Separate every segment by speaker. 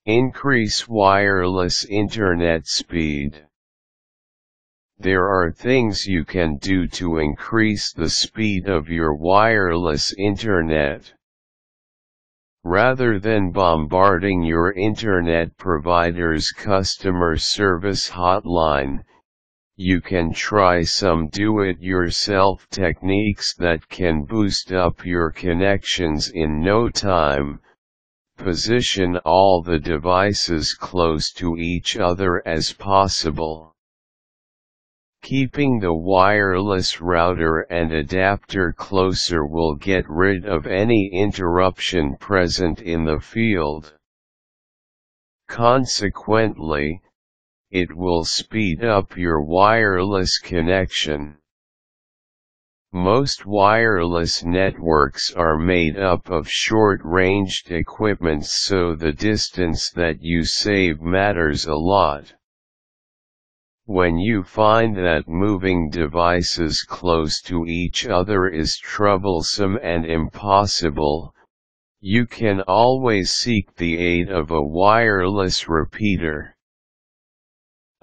Speaker 1: Increase wireless internet speed. There are things you can do to increase the speed of your wireless internet. Rather than bombarding your internet provider's customer service hotline, you can try some do-it-yourself techniques that can boost up your connections in no time. Position all the devices close to each other as possible. Keeping the wireless router and adapter closer will get rid of any interruption present in the field. Consequently, it will speed up your wireless connection. Most wireless networks are made up of short-ranged equipment, so the distance that you save matters a lot. When you find that moving devices close to each other is troublesome and impossible, you can always seek the aid of a wireless repeater.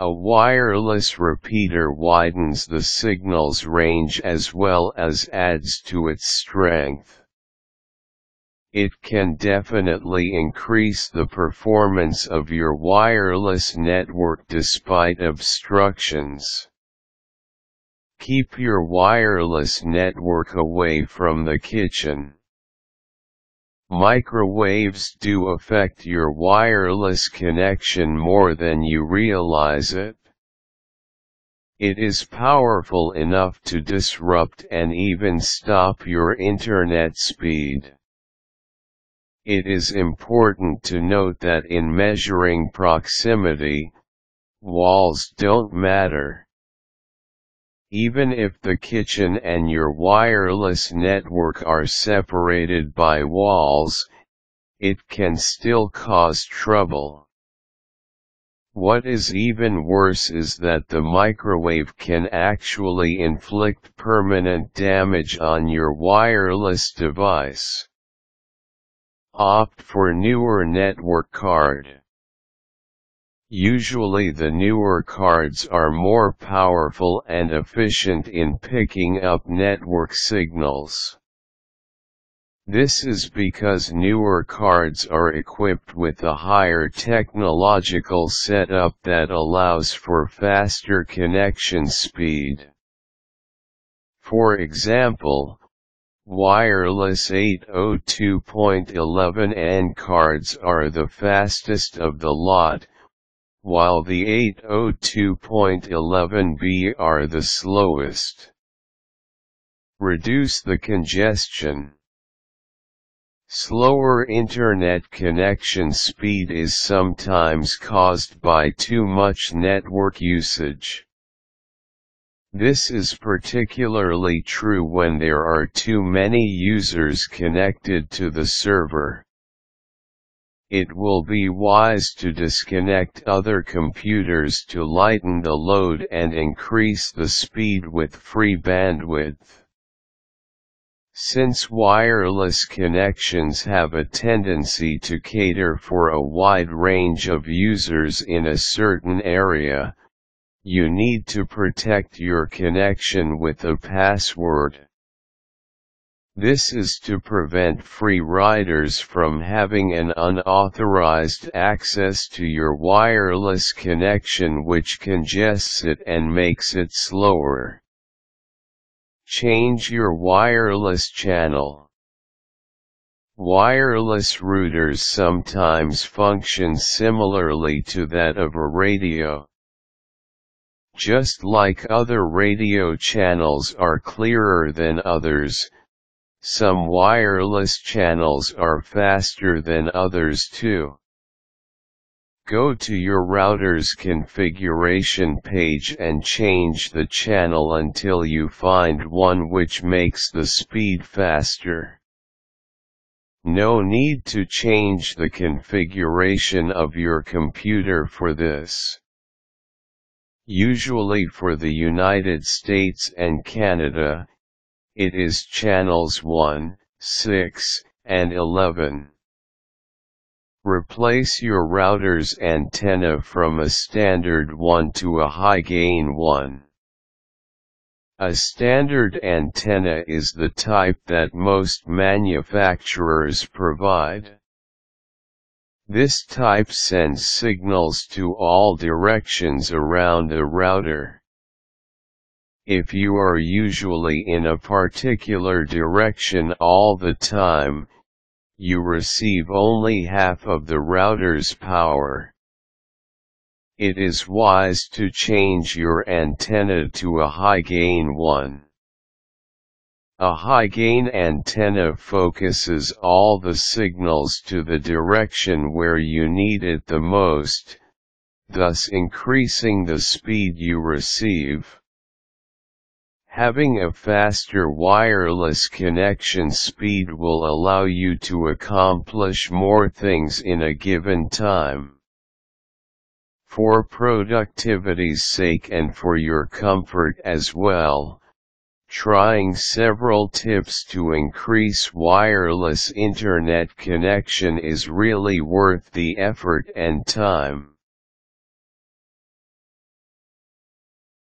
Speaker 1: A wireless repeater widens the signal's range as well as adds to its strength. It can definitely increase the performance of your wireless network despite obstructions. Keep your wireless network away from the kitchen. Microwaves do affect your wireless connection more than you realize it. It is powerful enough to disrupt and even stop your internet speed. It is important to note that in measuring proximity, walls don't matter. Even if the kitchen and your wireless network are separated by walls, it can still cause trouble. What is even worse is that the microwave can actually inflict permanent damage on your wireless device. Opt for newer network card. Usually the newer cards are more powerful and efficient in picking up network signals. This is because newer cards are equipped with a higher technological setup that allows for faster connection speed. For example, wireless 802.11n cards are the fastest of the lot, while the 802.11b are the slowest. Reduce the congestion. Slower internet connection speed is sometimes caused by too much network usage. This is particularly true when there are too many users connected to the server. It will be wise to disconnect other computers to lighten the load and increase the speed with free bandwidth. Since wireless connections have a tendency to cater for a wide range of users in a certain area, you need to protect your connection with a password. This is to prevent free riders from having an unauthorized access to your wireless connection, which congests it and makes it slower. Change your wireless channel. Wireless routers sometimes function similarly to that of a radio. Just like other radio channels are clearer than others, some wireless channels are faster than others too. Go to your router's configuration page and change the channel until you find one which makes the speed faster. No need to change the configuration of your computer for this. Usually for the United States and Canada, it is channels 1, 6, and 11. Replace your router's antenna from a standard one to a high-gain one. A standard antenna is the type that most manufacturers provide. This type sends signals to all directions around a router. If you are usually in a particular direction all the time, you receive only half of the router's power. It is wise to change your antenna to a high-gain one. A high-gain antenna focuses all the signals to the direction where you need it the most, thus increasing the speed you receive. Having a faster wireless connection speed will allow you to accomplish more things in a given time. For productivity's sake and for your comfort as well, trying several tips to increase wireless internet connection is really worth the effort and time.